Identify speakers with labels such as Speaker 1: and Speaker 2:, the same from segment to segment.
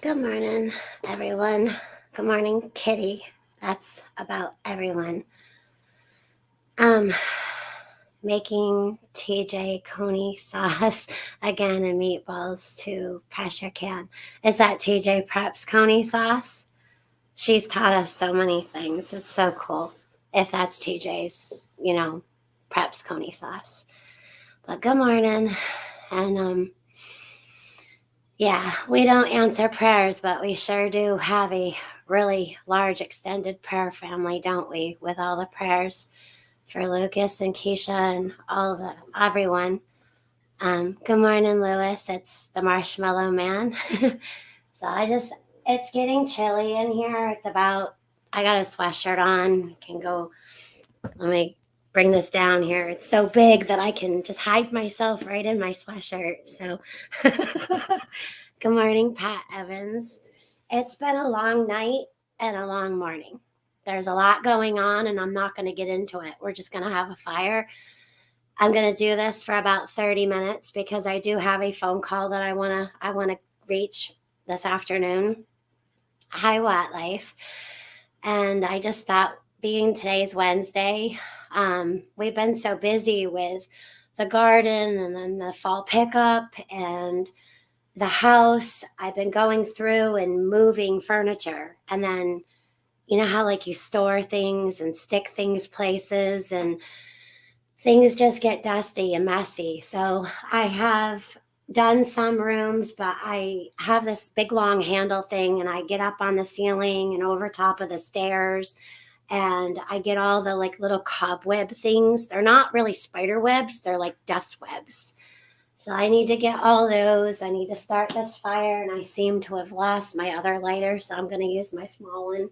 Speaker 1: Good morning, everyone. Good morning, Kitty. That's about everyone. Um, Making TJ Coney sauce again and meatballs to pressure can. Is that TJ Preps Coney sauce? She's taught us so many things. It's so cool. If that's TJ's, Preps Coney sauce. But good morning, and yeah, we don't answer prayers, but we sure do have a really large extended prayer family, don't we? With all the prayers for Lucas and Keisha and everyone. Good morning, Lewis. It's the Marshmallow Man. So it's getting chilly in here. I got a sweatshirt on. Let me bring this down here. It's so big that I can just hide myself right in my sweatshirt. So, good morning, Pat Evans. It's been a long night and a long morning. There's a lot going on, and I'm not going to get into it. We're just going to have a fire. I'm going to do this for about 30 minutes because I do have a phone call that I want to reach this afternoon. Hi, Watt Life. And I just thought, being today's Wednesday, we've been so busy with the garden and then the fall pickup and the house. I've been going through and moving furniture. And then, you know how like you store things and stick things places and things just get dusty and messy. So I have done some rooms, but I have this big long handle thing and I get up on the ceiling and over top of the stairs and I get all the like little cobweb things. They're not really spider webs, they're like dust webs. So I need to get all those. I need to start this fire and I seem to have lost my other lighter, so I'm going to use my small one.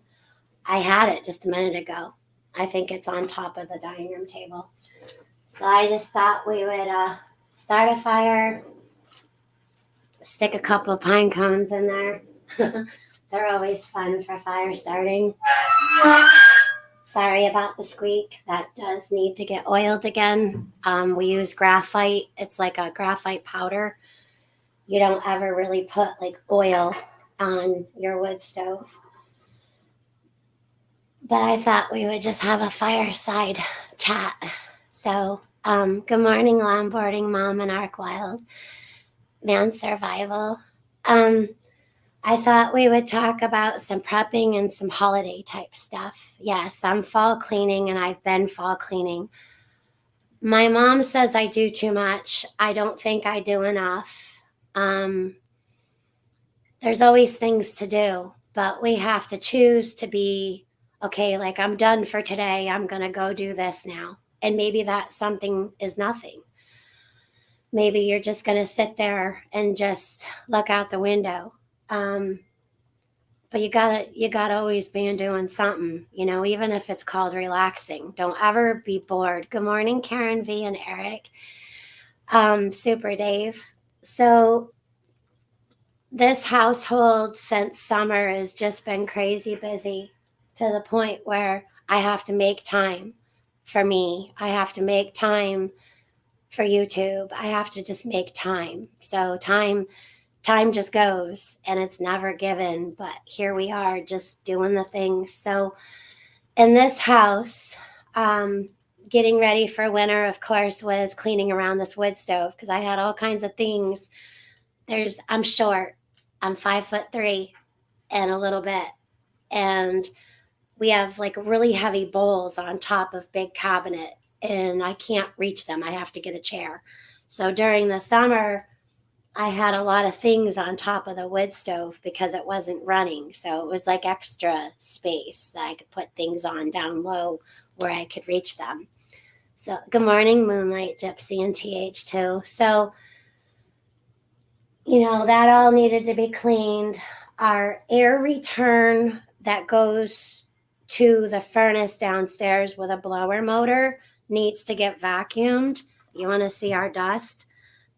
Speaker 1: I had it just a minute ago. I think it's on top of the dining room table. So I just thought we would start a fire, stick a couple of pine cones in there. They're always fun for fire starting. Sorry about the squeak. That does need to get oiled again. We use graphite. It's like a graphite powder. You don't ever really put like oil on your wood stove. But I thought we would just have a fireside chat. So, good morning, longboarding mom and Arc Wild Man Survival. I thought we would talk about some prepping and some holiday type stuff. Yes, I'm fall cleaning and I've been fall cleaning. My mom says I do too much. I don't think I do enough. There's always things to do, but we have to choose to be okay, like I'm done for today. I'm going to go do this now. And maybe that something is nothing. Maybe you're just going to sit there and just look out the window. But you gotta always be doing something, even if it's called relaxing. Don't ever be bored. Good morning, Karen V and Eric. Super Dave. So this household since summer has just been crazy busy to the point where I have to make time for me. I have to make time for YouTube. I have to just make time. So time just goes and it's never given, but here we are just doing the things. So in this house, getting ready for winter, of course, was cleaning around this wood stove because I had all kinds of things. I'm short. I'm 5'3" and a little bit. And we have like really heavy bowls on top of big cabinet and I can't reach them. I have to get a chair. So during the summer, I had a lot of things on top of the wood stove because it wasn't running. So it was like extra space that I could put things on down low where I could reach them. So good morning, Moonlight Gypsy and TH2. So, that all needed to be cleaned. Our air return that goes to the furnace downstairs with a blower motor needs to get vacuumed. You want to see our dust?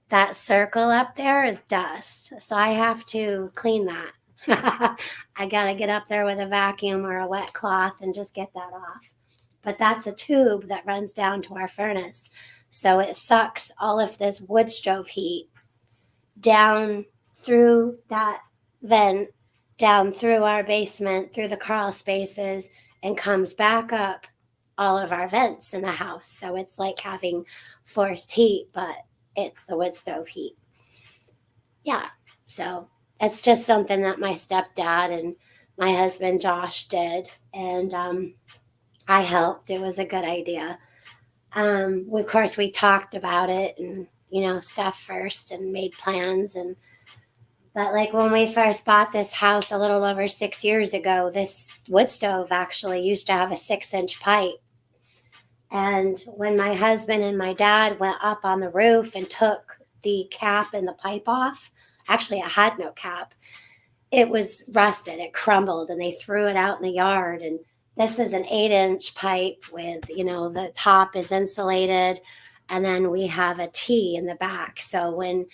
Speaker 1: That circle up there is dust. So I have to clean that. I got to get up there with a vacuum or a wet cloth and just get that off. But that's a tube that runs down to our furnace. So it sucks all of this wood stove heat down through that vent down through our basement, through the crawl spaces, and comes back up all of our vents in the house. So it's like having forced heat, but it's the wood stove heat. Yeah. So it's just something that my stepdad and my husband Josh did. And I helped. It was a good idea. Of course, we talked about it and, stuff first and made plans. But like when we first bought this house a little over 6 years ago, this wood stove actually used to have a 6-inch pipe. And when my husband and my dad went up on the roof and took the cap and the pipe off, actually, I had no cap. It was rusted, it crumbled, and they threw it out in the yard. And this is an 8-inch pipe with, the top is insulated, and then we have a T in the back. So when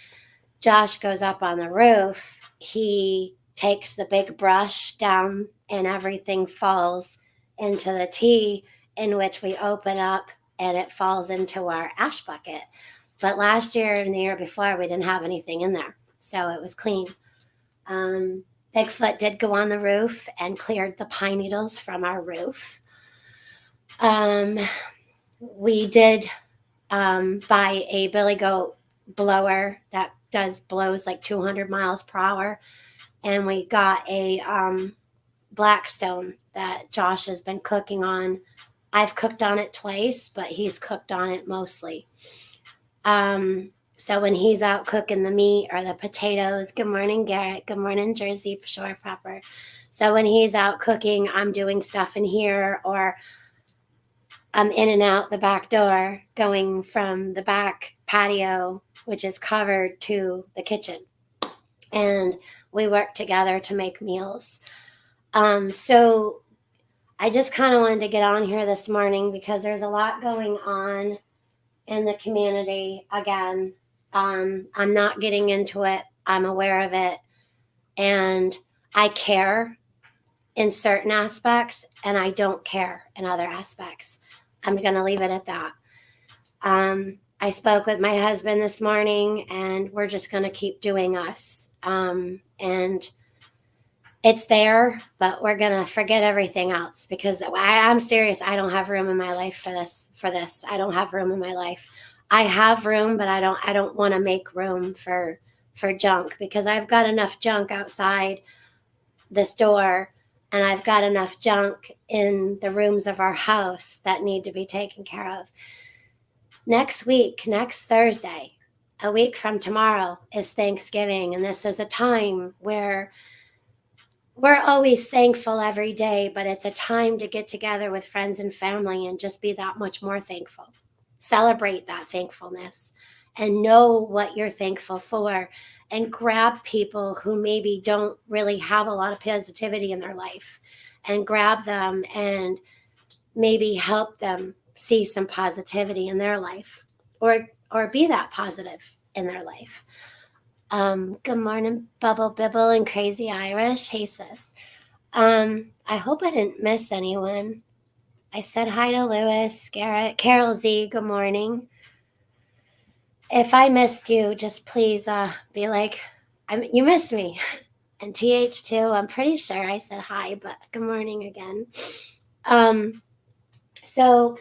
Speaker 1: Josh goes up on the roof, he takes the big brush down and everything falls into the T, in which we open up and it falls into our ash bucket. But last year and the year before, we didn't have anything in there, so it was clean. Bigfoot did go on the roof and cleared the pine needles from our roof. We did buy a billy goat blower that blows like 200 miles per hour, and we got a Blackstone that Josh has been cooking on. I've cooked on it twice, but he's cooked on it mostly. So when he's out cooking the meat or the potatoes, good morning, Garrett. Good morning, Jersey Shore Proper. So when he's out cooking, I'm doing stuff in here, or I'm in and out the back door, going from the back patio, which is covered, to the kitchen. And we work together to make meals. So I just kind of wanted to get on here this morning because there's a lot going on in the community again. I'm not getting into it. I'm aware of it. And I care in certain aspects, and I don't care in other aspects. I'm going to leave it at that. I spoke with my husband this morning, and we're just going to keep doing us. And it's there, but we're going to forget everything else because I'm serious. I don't have room in my life for this. I don't have room in my life. I have room, but I don't want to make room for junk, because I've got enough junk outside this door, and I've got enough junk in the rooms of our house that need to be taken care of. Next Thursday, a week from tomorrow, is Thanksgiving, and this is a time where we're always thankful every day, but it's a time to get together with friends and family and just be that much more thankful. Celebrate that thankfulness and know what you're thankful for, and grab people who maybe don't really have a lot of positivity in their life, and grab them and maybe help them see some positivity in their life, or be that positive in their life. Good morning, Bubble Bibble and Crazy Irish. Hey, sis. I hope I didn't miss anyone. I said hi to Lewis, Garrett, Carol Z. Good morning. If I missed you, just please be like, you missed me. And TH2, I'm pretty sure I said hi, but good morning again. So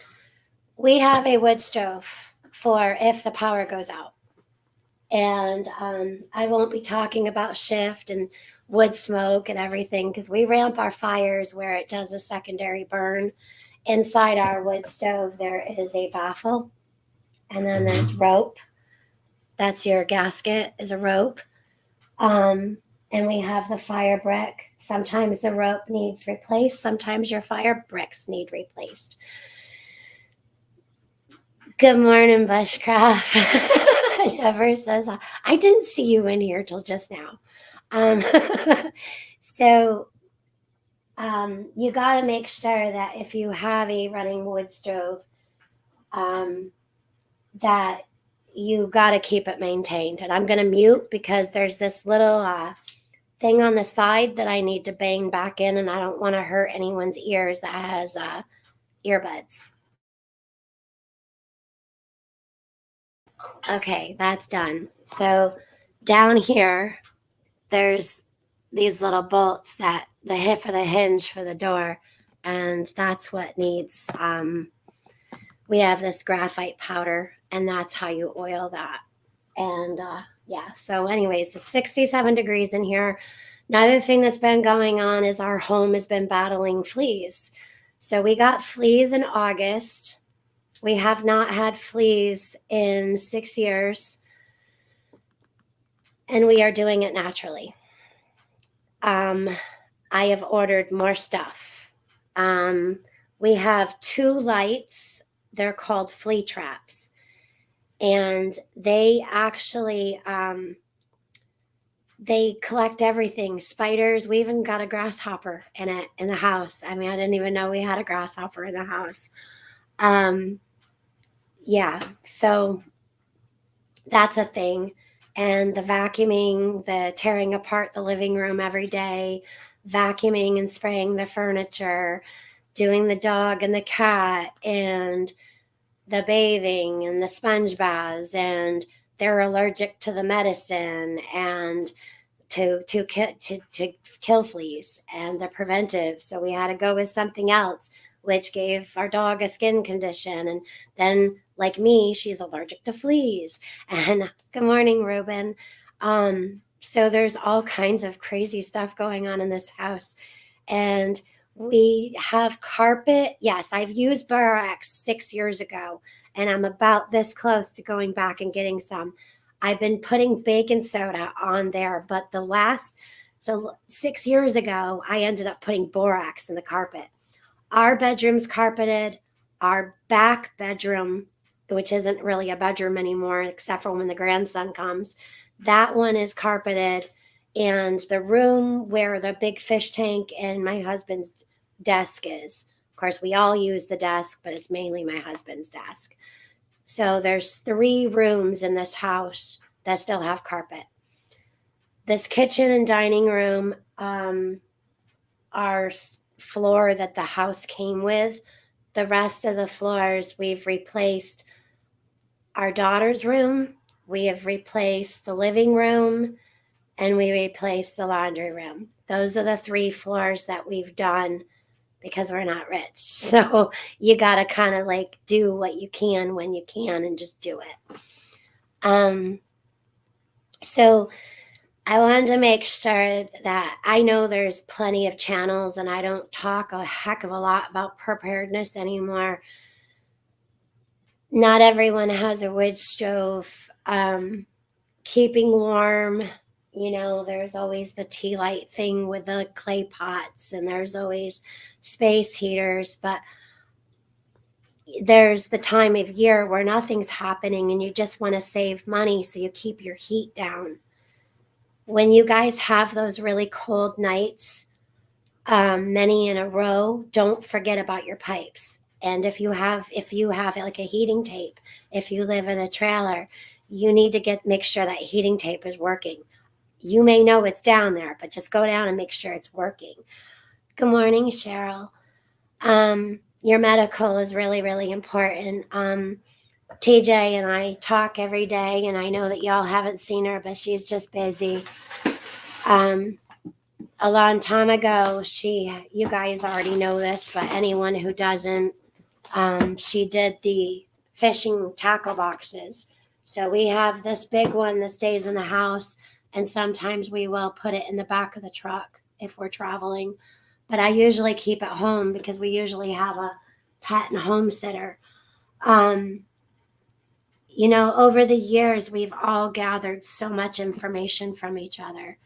Speaker 1: we have a wood stove for if the power goes out. And I won't be talking about shift and wood smoke and everything, because we ramp our fires where it does a secondary burn. Inside our wood stove, there is a baffle, and then there's rope. That's your gasket, is a rope. And we have the fire brick. Sometimes the rope needs replaced. Sometimes your fire bricks need replaced. Good morning, Bushcraft. Never says that. I didn't see you in here till just now. So you got to make sure that if you have a running wood stove, that you got to keep it maintained. And I'm going to mute because there's this little thing on the side that I need to bang back in, and I don't want to hurt anyone's ears that has earbuds. Okay, that's done. So down here, there's these little bolts that the hit for the hinge for the door, and that's what needs. We have this graphite powder, and that's how you oil that. And yeah, so anyways, it's 67 degrees in here. Another thing that's been going on is our home has been battling fleas. So we got fleas in August. We have not had fleas in 6 years, and we are doing it naturally. I have ordered more stuff. We have 2 lights. They're called flea traps, and they actually they collect everything. Spiders. We even got a grasshopper in it in the house. I mean, I didn't even know we had a grasshopper in the house. Yeah, so that's a thing. And the vacuuming, the tearing apart the living room every day, vacuuming and spraying the furniture, doing the dog and the cat, and the bathing and the sponge baths, and they're allergic to the medicine and to kill fleas, and the preventive. So we had to go with something else, which gave our dog a skin condition. And then, like me, she's allergic to fleas. And good morning, Ruben. So there's all kinds of crazy stuff going on in this house. And we have carpet. Yes, I've used borax 6 years ago, and I'm about this close to going back and getting some. I've been putting baking soda on there, but so 6 years ago, I ended up putting borax in the carpet. Our bedroom's carpeted. Our back bedroom, which isn't really a bedroom anymore, except for when the grandson comes, that one is carpeted. And the room where the big fish tank and my husband's desk is, of course, we all use the desk, but it's mainly my husband's desk. So there's 3 rooms in this house that still have carpet. This kitchen and dining room, our floor that the house came with, the rest of the floors we've replaced. Our daughter's room, we have replaced the living room, and we replaced the laundry room. Those are the 3 floors that we've done because we're not rich. So you got to kind of like do what you can when you can and just do it. So I wanted to make sure that I know there's plenty of channels, and I don't talk a heck of a lot about preparedness anymore. Not everyone has a wood stove. Keeping warm, there's always the tea light thing with the clay pots, and there's always space heaters, but there's the time of year where nothing's happening and you just want to save money, so you keep your heat down. When you guys have those really cold nights, many in a row, don't forget about your pipes. And if you have like a heating tape, if you live in a trailer, you need to make sure that heating tape is working. You may know it's down there, but just go down and make sure it's working. Good morning, Cheryl. Your medical is really, really important. TJ and I talk every day, and I know that y'all haven't seen her, but she's just busy. A long time ago, you guys already know this, but anyone who doesn't, she did the fishing tackle boxes. So we have this big one that stays in the house, and sometimes we will put it in the back of the truck if we're traveling. But I usually keep it home because we usually have a pet and home sitter. Over the years, we've all gathered so much information from each other.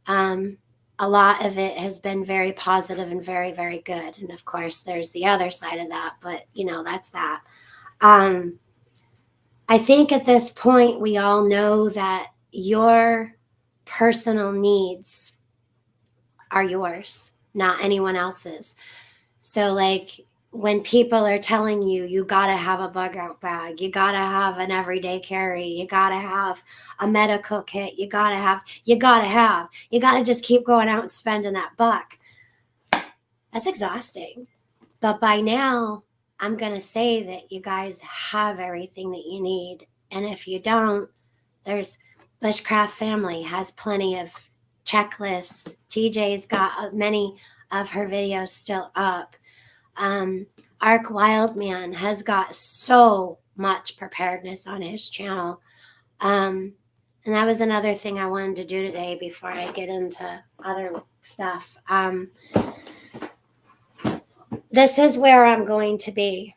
Speaker 1: A lot of it has been very positive and very, very good. And of course, there's the other side of that, but that's that. I think at this point, we all know that your personal needs are yours, not anyone else's. So like when people are telling you got to have a bug out bag, you got to have an everyday carry, you got to have a medical kit, you got to just keep going out and spending that buck. That's exhausting. But by now, I'm going to say that you guys have everything that you need. And if you don't, there's Bushcraft Family has plenty of checklists. TJ's got many of her videos still up. Ark Wildman has got so much preparedness on his channel. And that was another thing I wanted to do today before I get into other stuff. This is where I'm going to be.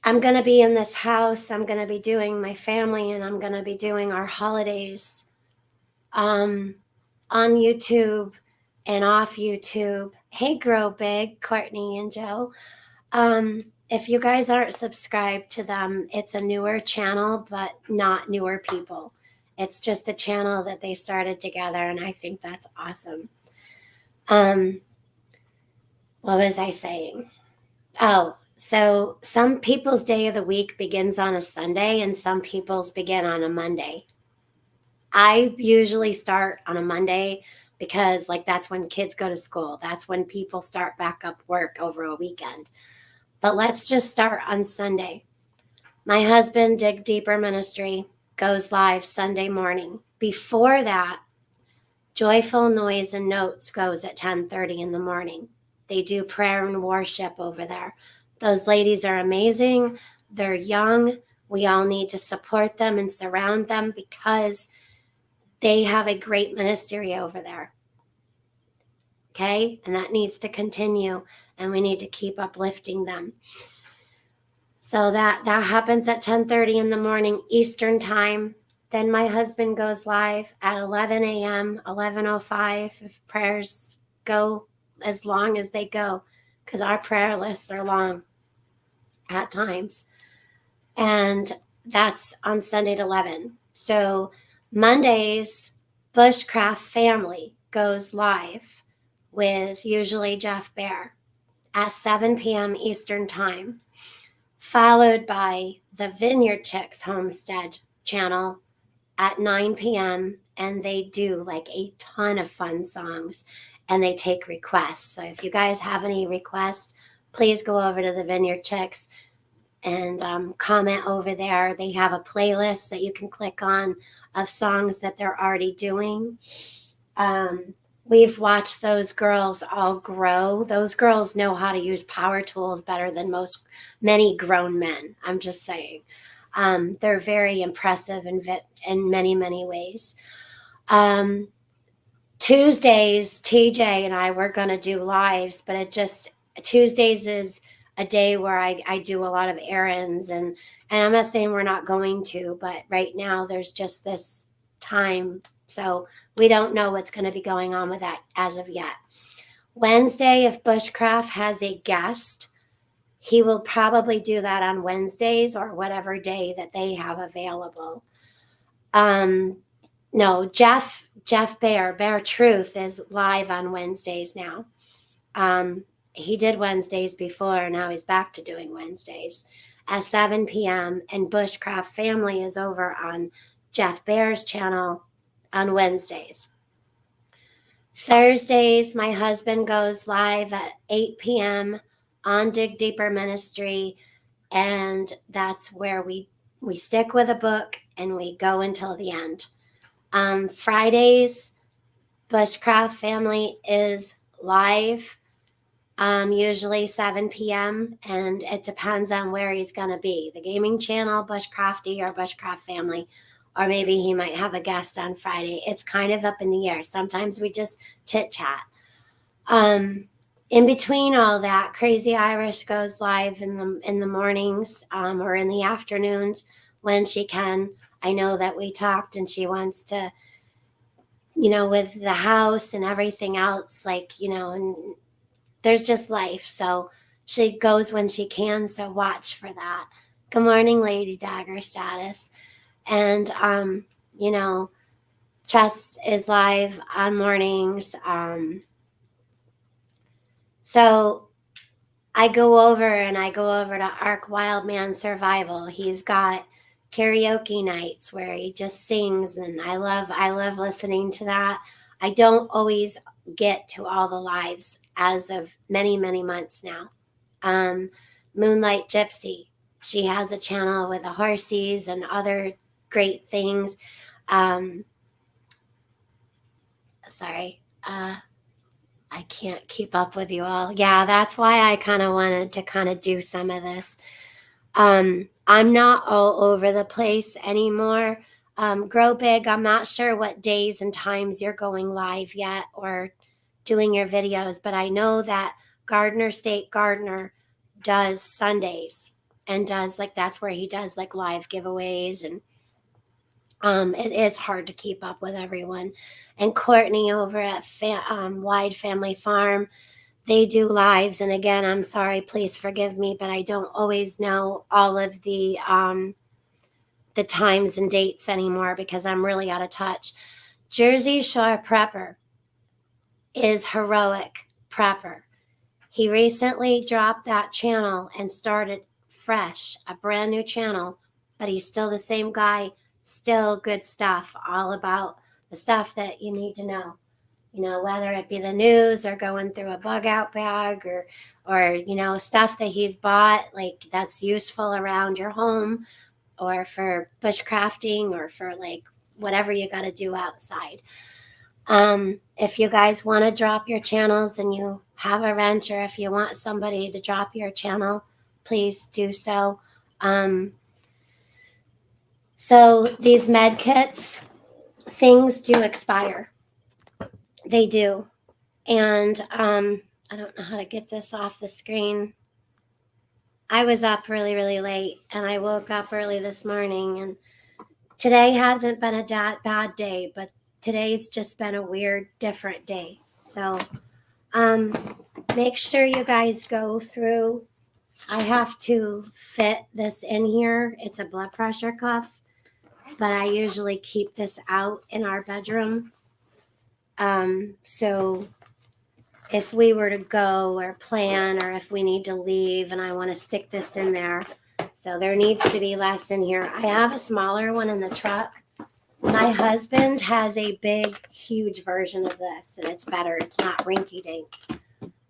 Speaker 1: I'm going to be in this house. I'm going to be doing my family, and I'm going to be doing our holidays on YouTube and off YouTube. Hey, Grow Big, Courtney and Joe. If you guys aren't subscribed to them, it's a newer channel, but not newer people. It's just a channel that they started together, and I think that's awesome. What was I saying? Oh, so some people's day of the week begins on a Sunday, and some people's begin on a Monday. I usually start on a Monday because, like, that's when kids go to school. That's when people start back up work over a weekend. But let's just start on Sunday. My husband, Dig Deeper Ministry, goes live Sunday morning. Before that, Joyful Noise and Notes goes at 10:30 in the morning. They do prayer and worship over there. Those ladies are amazing. They're young. We all need to support them and surround them because they have a great ministry over there. Okay? And that needs to continue, and we need to keep uplifting them. So that happens at 10:30 in the morning Eastern time. Then my husband goes live at 11 a.m., 11:05 if prayers go as long as they go, because our prayer lists are long at times. And that's on Sunday at 11. So Mondays, Bushcraft Family goes live with usually Jeff Bear at 7 p.m. Eastern time, followed by the Vineyard Chicks Homestead channel at 9 p.m. And they do like a ton of fun songs, and they take requests. So if you guys have any requests, please go over to the Vineyard Chicks and comment over there. They have a playlist that you can click on of songs that they're already doing. We've watched those girls all grow. Those girls know how to use power tools better than many grown men. I'm just saying. They're very impressive in many, many ways. Tuesdays, TJ and I were going to do lives, but Tuesdays is a day where I do a lot of errands, and I'm not saying we're not going to, but right now there's just this time. So we don't know what's going to be going on with that as of yet. Wednesday, if Bushcraft has a guest, he will probably do that on Wednesdays or whatever day that they have available. No, Jeff Bear Truth is live on Wednesdays now. He did Wednesdays before, now he's back to doing Wednesdays at 7 p.m. And Bushcraft Family is over on Jeff Bear's channel on Wednesdays. Thursdays, my husband goes live at 8 p.m. on Dig Deeper Ministry, and that's where we stick with a book and we go until the end. Fridays, Bushcraft Family is live, usually 7 p.m., and it depends on where he's going to be. The gaming channel, Bushcrafty, or Bushcraft Family, or maybe he might have a guest on Friday. It's kind of up in the air. Sometimes we just chit-chat. In between all that, Crazy Irish goes live in the mornings or in the afternoons when she can. I know that we talked and she wants to, with the house and everything else, and there's just life. So she goes when she can, so watch for that. Good morning, Lady Dagger Status. And, Chess is live on mornings. So I go over to Ark Wildman Survival. He's got karaoke nights where he just sings, and I love listening to that. I don't always get to all the lives as of many, many months now. Moonlight Gypsy, she has a channel with the horsies and other great things. Sorry. I can't keep up with you all. Yeah, that's why I kind of wanted to kind of do some of this. I'm not all over the place anymore. Grow Big, I'm not sure what days and times you're going live yet or doing your videos, but I know that Gardner State Gardener does Sundays and does like that's where he does like live giveaways, and it is hard to keep up with everyone. And Courtney over at Wide Family Farm, they do lives. And again, I'm sorry, please forgive me, but I don't always know all of the times and dates anymore because I'm really out of touch. Jersey Shore Prepper is Heroic Prepper. He recently dropped that channel and started fresh, a brand new channel, but he's still the same guy, still good stuff, all about the stuff that you need to know. You know, whether it be the news or going through a bug out bag or you know, stuff that he's bought, like that's useful around your home or for bushcrafting or for like whatever you got to do outside. If you guys want to drop your channels and you have a wrench, or if you want somebody to drop your channel, please do so. So these med kits, things do expire. They do. And I don't know how to get this off the screen. I was up really, really late, and I woke up early this morning, and today hasn't been a bad day, but today's just been a weird, different day. So make sure you guys go through. I have to fit this in here. It's a blood pressure cuff, but I usually keep this out in our bedroom. So if we were to go or plan, or if we need to leave and I want to stick this in there, so there needs to be less in here. I have a smaller one in the truck. My husband has a big, huge version of this, and it's better. It's not rinky-dink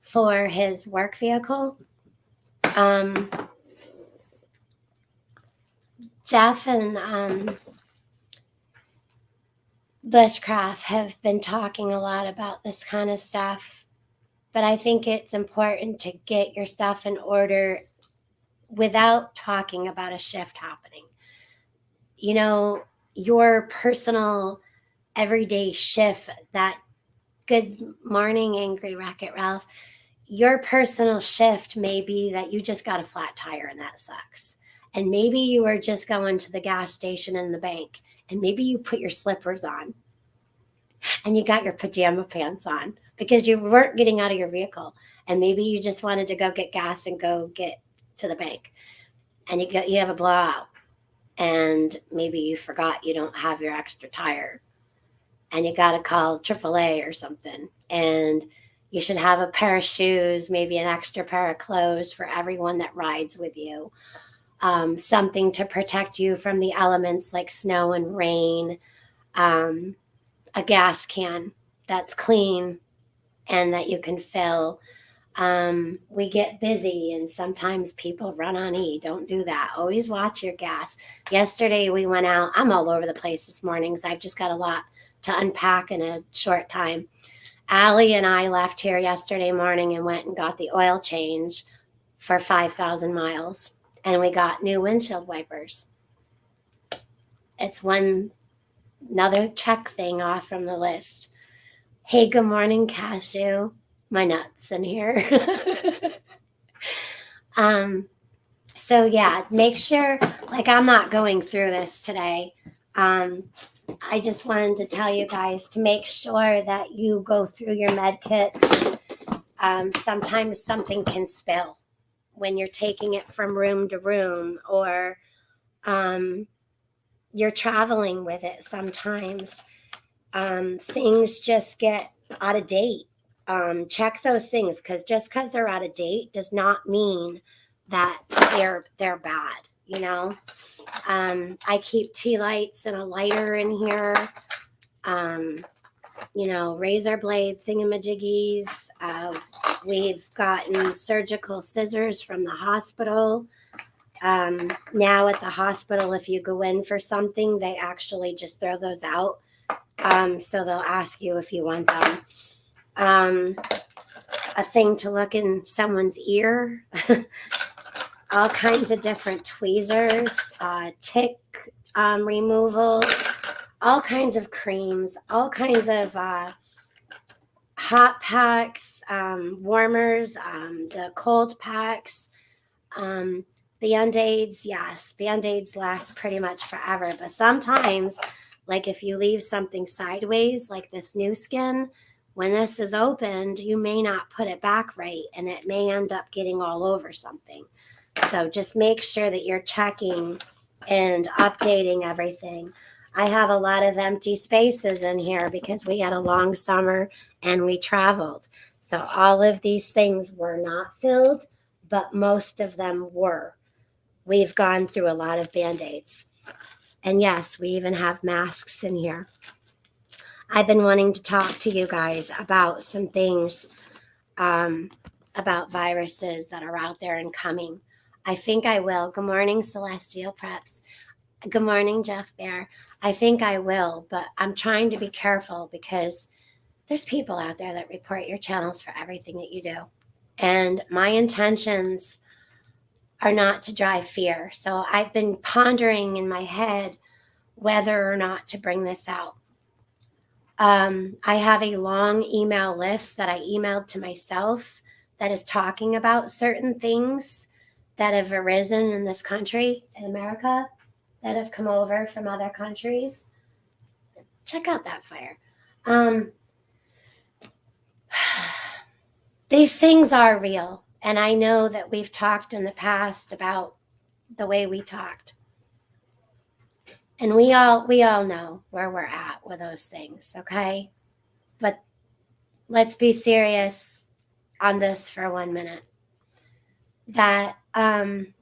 Speaker 1: for his work vehicle. Jeff and Bushcraft have been talking a lot about this kind of stuff, but I think it's important to get your stuff in order without talking about a shift happening. You know, your personal everyday shift, that good morning, Angry Rocket Ralph, your personal shift may be that you just got a flat tire and that sucks. And maybe you were just going to the gas station and the bank, and maybe you put your slippers on and you got your pajama pants on because you weren't getting out of your vehicle, and maybe you just wanted to go get gas and go get to the bank, and you have a blowout, and maybe you forgot you don't have your extra tire, and you got to call AAA or something, and you should have a pair of shoes, maybe an extra pair of clothes for everyone that rides with you, something to protect you from the elements like snow and rain, a gas can that's clean and that you can fill. We get busy and sometimes people run on E. Don't do that. Always watch your gas. Yesterday we went out. I'm all over the place this morning because I've just got a lot to unpack in a short time. Allie and I left here yesterday morning and went and got the oil change for 5,000 miles. And we got new windshield wipers. It's another check thing off from the list. Hey, good morning, Cashew. My nuts in here. So yeah, make sure, like I'm not going through this today. I just wanted to tell you guys to make sure that you go through your med kits. Sometimes something can spill when you're taking it from room to room, or you're traveling with it. Sometimes things just get out of date. Check those things, because just because they're out of date does not mean that they're bad. You know, I keep tea lights and a lighter in here. You know, razor blade thingamajiggies. We've gotten surgical scissors from the hospital. Now at the hospital, if you go in for something, they actually just throw those out. So they'll ask you if you want them. A thing to look in someone's ear. All kinds of different tweezers, tick removal, all kinds of creams, all kinds of hot packs, warmers, the cold packs, Band-Aids. Yes, Band-Aids last pretty much forever, but sometimes, like if you leave something sideways, like this new skin, when this is opened, you may not put it back right, and it may end up getting all over something. So just make sure that you're checking and updating everything. I have a lot of empty spaces in here because we had a long summer and we traveled. So all of these things were not filled, but most of them were. We've gone through a lot of Band-Aids. And yes, we even have masks in here. I've been wanting to talk to you guys about some things about viruses that are out there and coming. I think I will. Good morning, Celestial Preps. Good morning, Jeff Bear. I think I will, but I'm trying to be careful because there's people out there that report your channels for everything that you do. And my intentions are not to drive fear. So I've been pondering in my head whether or not to bring this out. I have a long email list that I emailed to myself that is talking about certain things that have arisen in this country, in America, that have come over from other countries. Check out that fire. These things are real. And I know that we've talked in the past about the way we talked. And we all know where we're at with those things, okay? But let's be serious on this for 1 minute. That I'm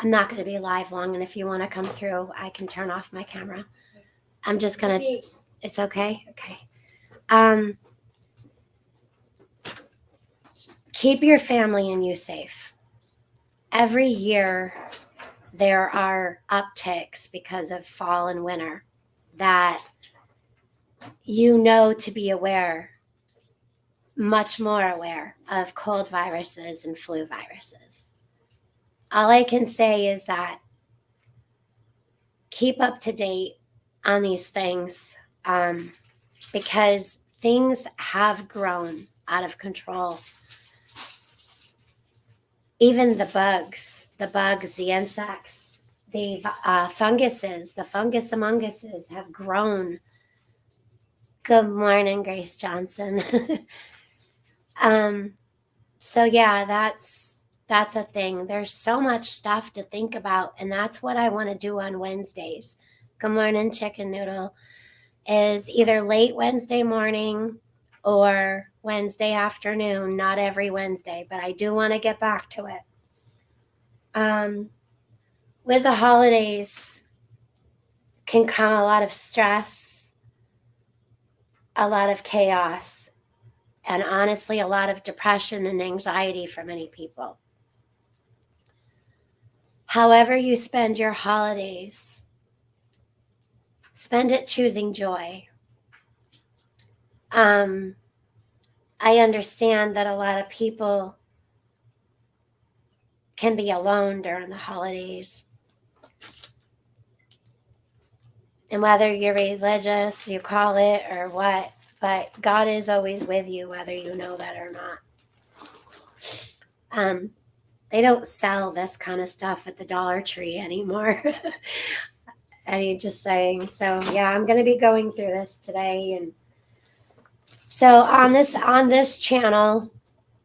Speaker 1: not going to be live long, and if you want to come through, I can turn off my camera. I'm just going to, it's okay? Okay. Keep your family and you safe. Every year, there are upticks because of fall and winter that you know to be aware, much more aware of cold viruses and flu viruses. All I can say is that keep up to date on these things because things have grown out of control. Even the bugs, the insects, the funguses, the fungus among uses have grown. Good morning, Grace Johnson. So yeah, that's a thing. There's so much stuff to think about, and that's what I want to do on Wednesdays. Good morning, Chicken Noodle. Is either late Wednesday morning or Wednesday afternoon, not every Wednesday, but I do want to get back to it. With the holidays can come a lot of stress, a lot of chaos, and honestly, a lot of depression and anxiety for many people. However you spend your holidays, spend it choosing joy. I understand that a lot of people can be alone during the holidays. And whether you're religious, you call it, or what, but God is always with you, whether you know that or not. They don't sell this kind of stuff at the Dollar Tree anymore. I'm just saying. So yeah, I'm going to be going through this today. And so on this channel,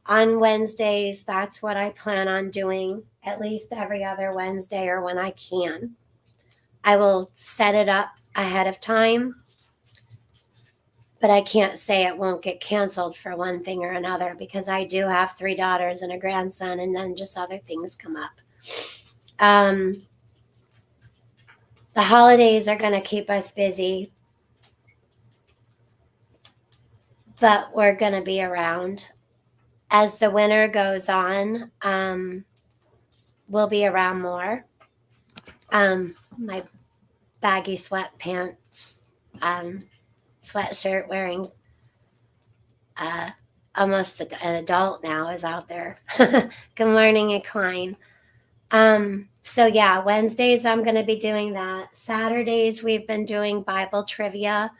Speaker 1: on Wednesdays, that's what I plan on doing, at least every other Wednesday or when I can. I will set it up ahead of time, but I can't say it won't get canceled for one thing or another because I do have 3 daughters and a grandson, and then just other things come up. The holidays are going to keep us busy, but we're going to be around. As the winter goes on, we'll be around more. My baggy sweatpants, sweatshirt wearing almost an adult now is out there. Good morning, Equine. So yeah, Wednesdays I'm going to be doing that. Saturdays we've been doing Bible trivia.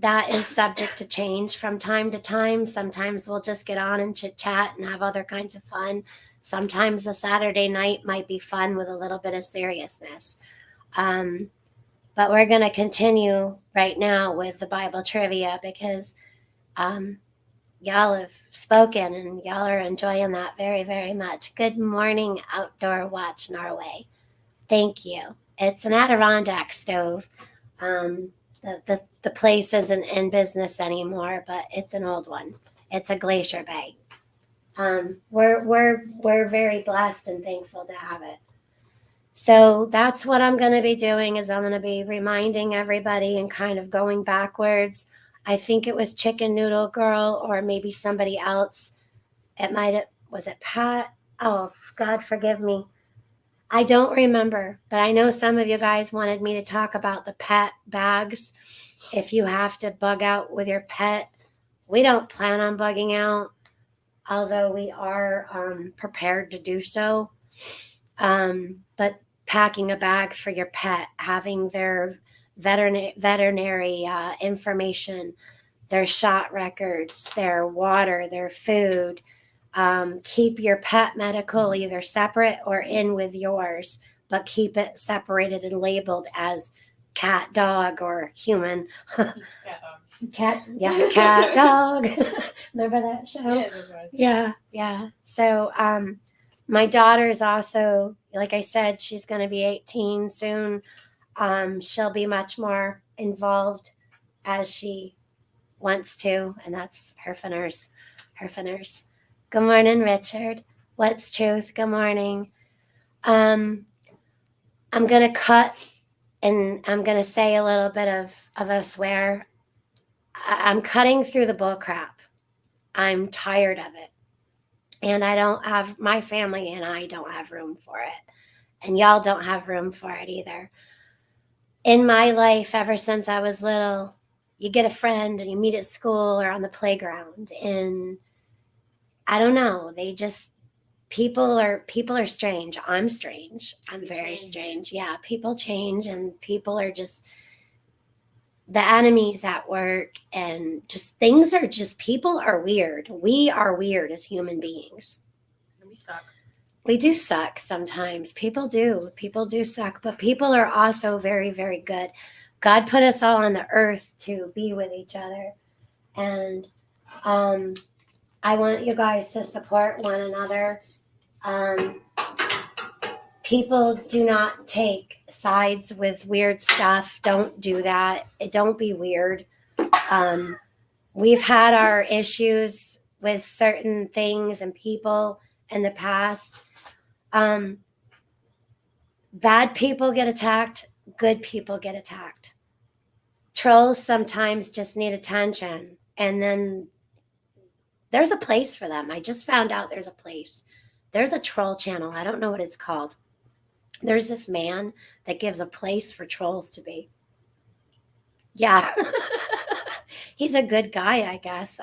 Speaker 1: That is subject to change from time to time. Sometimes we'll just get on and chit chat and have other kinds of fun. Sometimes a Saturday night might be fun with a little bit of seriousness. But we're going to continue right now with the Bible trivia because y'all have spoken and y'all are enjoying that very, very much. Good morning, Outdoor Watch Norway. Thank you. It's an Adirondack stove. The place isn't in business anymore, but it's an old one. It's a Glacier Bay. We're very blessed and thankful to have it. So that's what I'm going to be doing is I'm going to be reminding everybody and kind of going backwards. I think it was Chicken Noodle Girl or maybe somebody else. Was it Pat? Oh, God forgive me. I don't remember, but I know some of you guys wanted me to talk about the pet bags. If you have to bug out with your pet, we don't plan on bugging out, although we are prepared to do so. But packing a bag for your pet, having their veterinary information, their shot records, their water, their food. Keep your pet medical either separate or in with yours, but keep it separated and labeled as cat, dog, or human. Cat, dog. Remember that show? Yeah. So, my daughter's also, like I said, she's going to be 18 soon. She'll be much more involved as she wants to, and that's her finners. Good morning, Richard. What's truth? Good morning. I'm going to cut and I'm going to say a little bit of a swear. I'm cutting through the bull crap. I'm tired of it. And my family and I don't have room for it. And y'all don't have room for it either. In my life, ever since I was little, you get a friend and you meet at school or on the playground. And I don't know, people are strange. I'm strange. I'm very strange. Yeah, people change and people are just the enemies at work and just things are just, people are weird. We are weird as human beings.
Speaker 2: We suck.
Speaker 1: We do suck sometimes. People do suck, but people are also very, very good. God put us all on the earth to be with each other. And I want you guys to support one another. People do not take sides with weird stuff. Don't do that. Don't be weird. We've had our issues with certain things and people in the past. Bad people get attacked. Good people get attacked. Trolls sometimes just need attention. And then there's a place for them. I just found out there's a place. There's a troll channel. I don't know what it's called. There's this man that gives a place for trolls to be. Yeah. He's a good guy, I guess.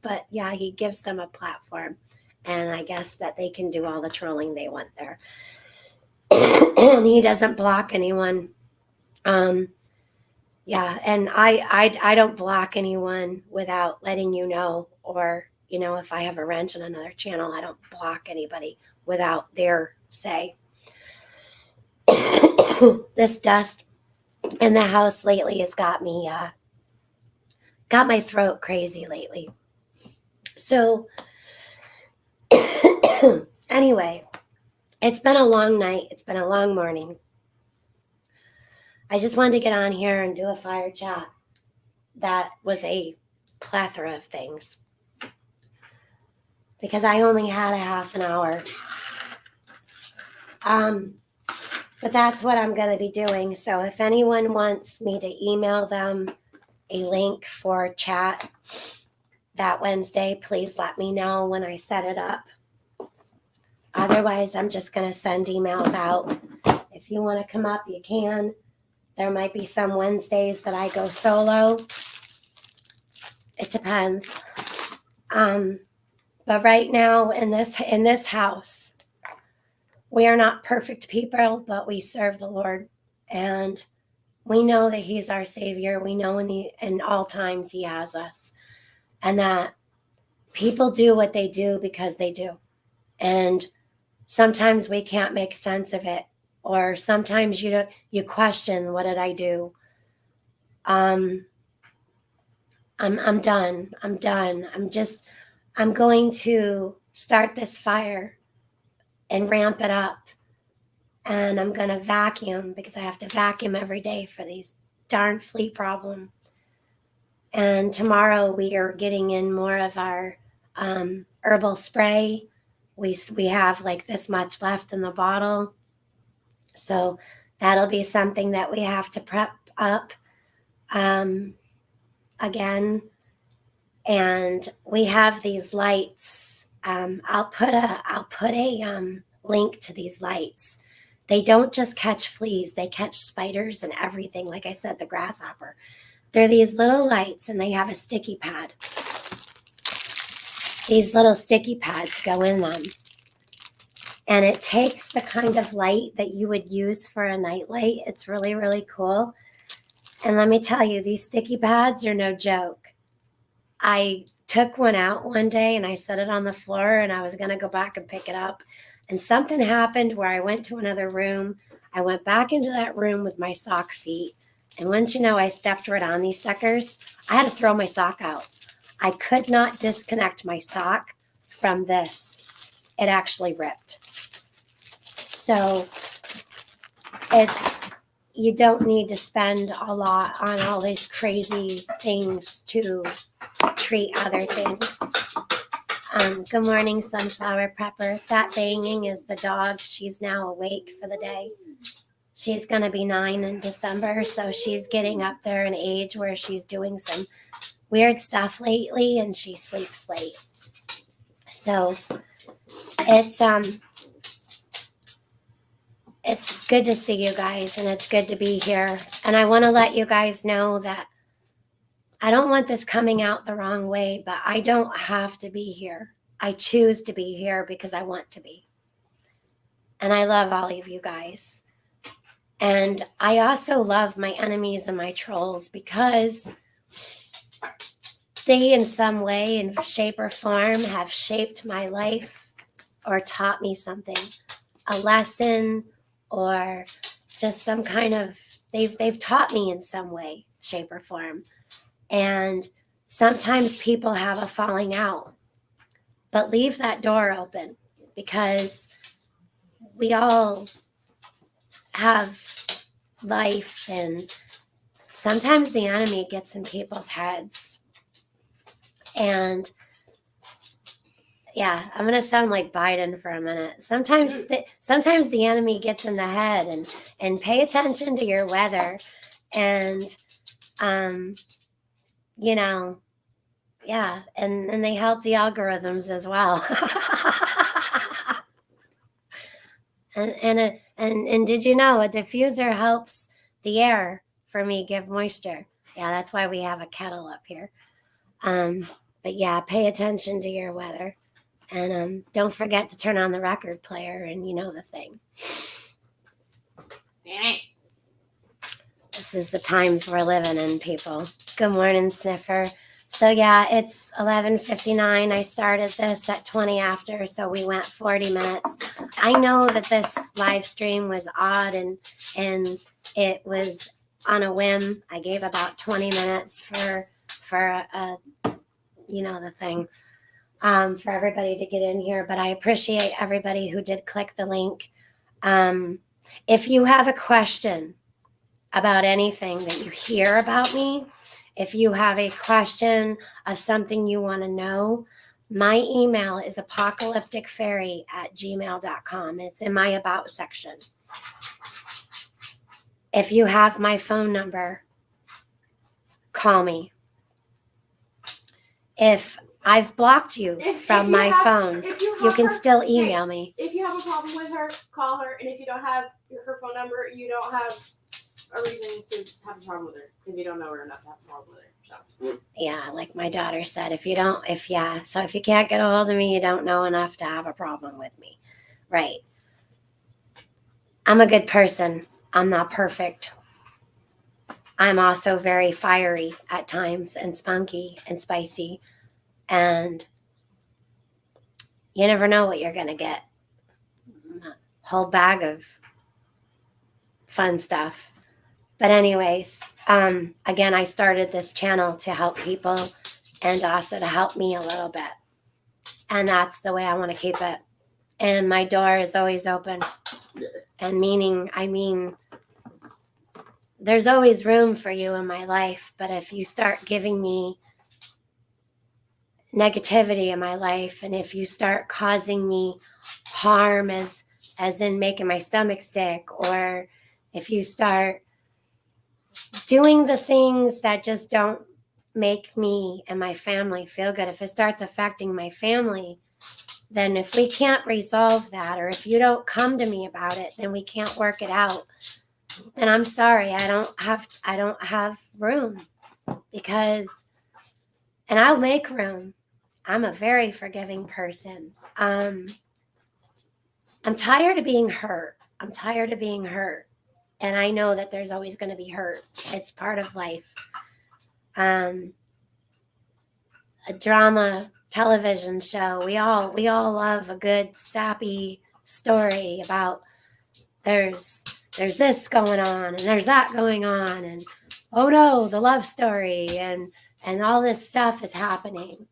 Speaker 1: But yeah, he gives them a platform. And I guess that they can do all the trolling they want there. And he doesn't block anyone. Yeah, and I don't block anyone without letting you know, or if I have a wrench on another channel, I don't block anybody without their say. This dust in the house lately has got my throat crazy lately. So anyway, it's been a long night. It's been a long morning. I just wanted to get on here and do a fire chat. That was a plethora of things because I only had a half an hour. But that's what I'm going to be doing. So if anyone wants me to email them a link for chat that Wednesday, please let me know when I set it up. Otherwise, I'm just going to send emails out If you want to come up, you can. There might be some Wednesdays that I go solo. It depends. But right now in this house, we are not perfect people, but we serve the Lord, and we know that He's our Savior. We know in all times He has us, and that people do what they do because they do, and sometimes we can't make sense of it, or sometimes you question, what did I do? I'm done. I'm going to start this fire and ramp it up. And I'm going to vacuum, because I have to vacuum every day for these darn flea problem. And tomorrow we are getting in more of our herbal spray. We have like this much left in the bottle. So that'll be something that we have to prep up again. And we have these lights. I'll put a link to these lights. They don't just catch fleas, they catch spiders and everything. Like I said, the grasshopper. They're these little lights, and they have a sticky pad. These little sticky pads go in them. And it takes the kind of light that you would use for a night light. It's really, really cool. And let me tell you, these sticky pads are no joke. I took one out one day and I set it on the floor, and I was going to go back and pick it up. And something happened where I went to another room. I went back into that room with my sock feet. And once you know, I stepped right on these suckers. I had to throw my sock out. I could not disconnect my sock from this. It actually ripped. So you don't need to spend a lot on all these crazy things to treat other things. Good morning, Sunflower Prepper. That banging is the dog. She's now awake for the day. She's going to be 9 in December, so she's getting up there in age where she's doing some weird stuff lately, and she sleeps late. So it's good to see you guys, and it's good to be here. And I want to let you guys know that I don't want this coming out the wrong way, but I don't have to be here. I choose to be here because I want to be. And I love all of you guys. And I also love my enemies and my trolls, because they in some way, in shape or form, have shaped my life or taught me something, a lesson, or just some kind of, they've taught me in some way, shape or form. And sometimes people have a falling out, but leave that door open, because we all have life, and sometimes the enemy gets in people's heads. And yeah, I'm going to sound like Biden for a minute. Sometimes the enemy gets in the head, and pay attention to your weather. And, yeah, and they help the algorithms as well. And did you know a diffuser helps the air for me give moisture? Yeah, that's why we have a kettle up here. But yeah, pay attention to your weather. And don't forget to turn on the record player, and you know the thing. This is the times we're living in, people. Good morning, Sniffer. So yeah, it's 11:59. I started this at 20 after, so we went 40 minutes. I know that this live stream was odd, and it was on a whim. I gave about 20 minutes for the thing, for everybody to get in here. But I appreciate everybody who did click the link. If you have a question about anything that you hear about me, if you have a question of something you want to know, my email is apocalypticfairy@gmail.com. It's in my about section. If you have my phone number, call me. If I've blocked you from my phone. You can still email me.
Speaker 2: If you have a problem with her, call her. And if you don't have her phone number, you don't have a reason to have a problem with her because you don't know her enough to have a problem with her. So.
Speaker 1: Yeah, like my daughter said, so if you can't get a hold of me, you don't know enough to have a problem with me. Right. I'm a good person. I'm not perfect. I'm also very fiery at times and spunky and spicy. And you never know what you're going to get. A whole bag of fun stuff. But anyways, again, I started this channel to help people and also to help me a little bit. And that's the way I want to keep it. And my door is always open. And I mean, there's always room for you in my life. But if you start giving me negativity in my life, and if you start causing me harm as in making my stomach sick, or if you start doing the things that just don't make me and my family feel good, if it starts affecting my family, then if we can't resolve that, or if you don't come to me about it, then we can't work it out. Then I'm sorry, I don't have room, because, and I'll make room. I'm a very forgiving person. I'm tired of being hurt. And I know that there's always going to be hurt. It's part of life. A drama television show. We all love a good sappy story about there's this going on and there's that going on, and oh no, the love story, and all this stuff is happening.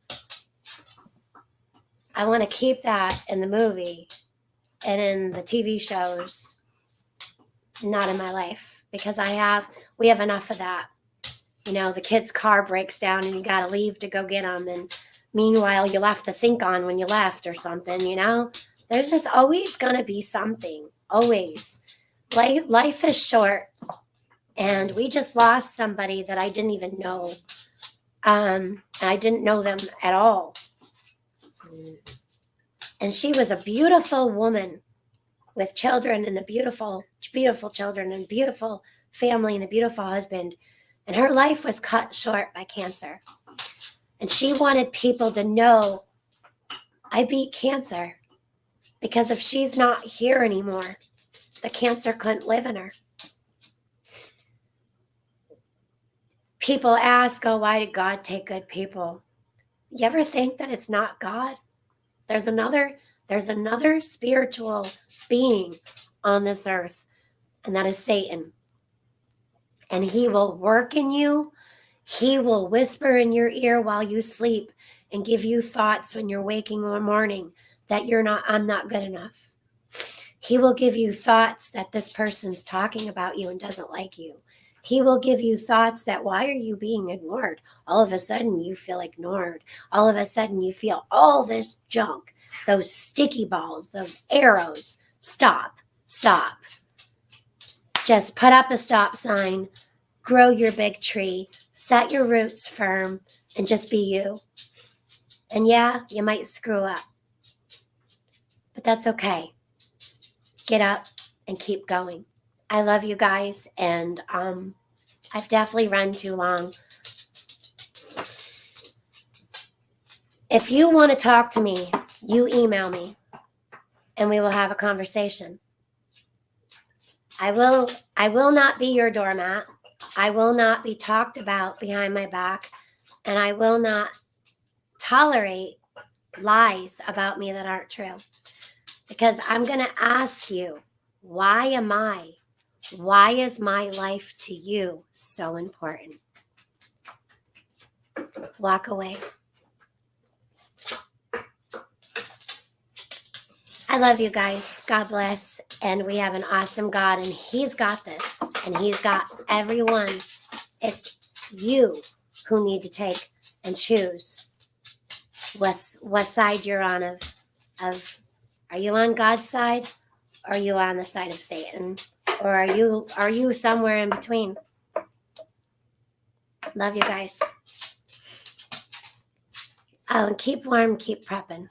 Speaker 1: I want to keep that in the movie and in the TV shows, not in my life, because we have enough of that. You know, the kid's car breaks down and you got to leave to go get them. And meanwhile, you left the sink on when you left or something, you know? There's just always going to be something. Always. Life is short. And we just lost somebody that I didn't even know. I didn't know them at all. And she was a beautiful woman with children, and a beautiful, beautiful children, and beautiful family, and a beautiful husband. And her life was cut short by cancer. And she wanted people to know, I beat cancer. Because if she's not here anymore, the cancer couldn't live in her. People ask, oh, why did God take good people? You ever think that it's not God? There's another spiritual being on this earth, and that is Satan. And he will work in you. He will whisper in your ear while you sleep and give you thoughts when you're waking in the morning that I'm not good enough. He will give you thoughts that this person's talking about you and doesn't like you. He will give you thoughts that, why are you being ignored? All of a sudden you feel ignored. All of a sudden you feel all this junk, those sticky balls, those arrows. Stop. Just put up a stop sign, grow your big tree, set your roots firm, and just be you. And yeah, you might screw up, but that's okay. Get up and keep going. I love you guys, and I've definitely run too long. If you want to talk to me, you email me, and we will have a conversation. I will not be your doormat. I will not be talked about behind my back, and I will not tolerate lies about me that aren't true. Because I'm going to ask you, why is my life to you so important? Walk away. I love you guys. God bless. And we have an awesome God, and he's got this, and he's got everyone. It's you who need to take and choose what side you're on of are you on God's side, or are you on the side of Satan, or are you somewhere in between? Love you guys. Oh, and keep warm, keep prepping.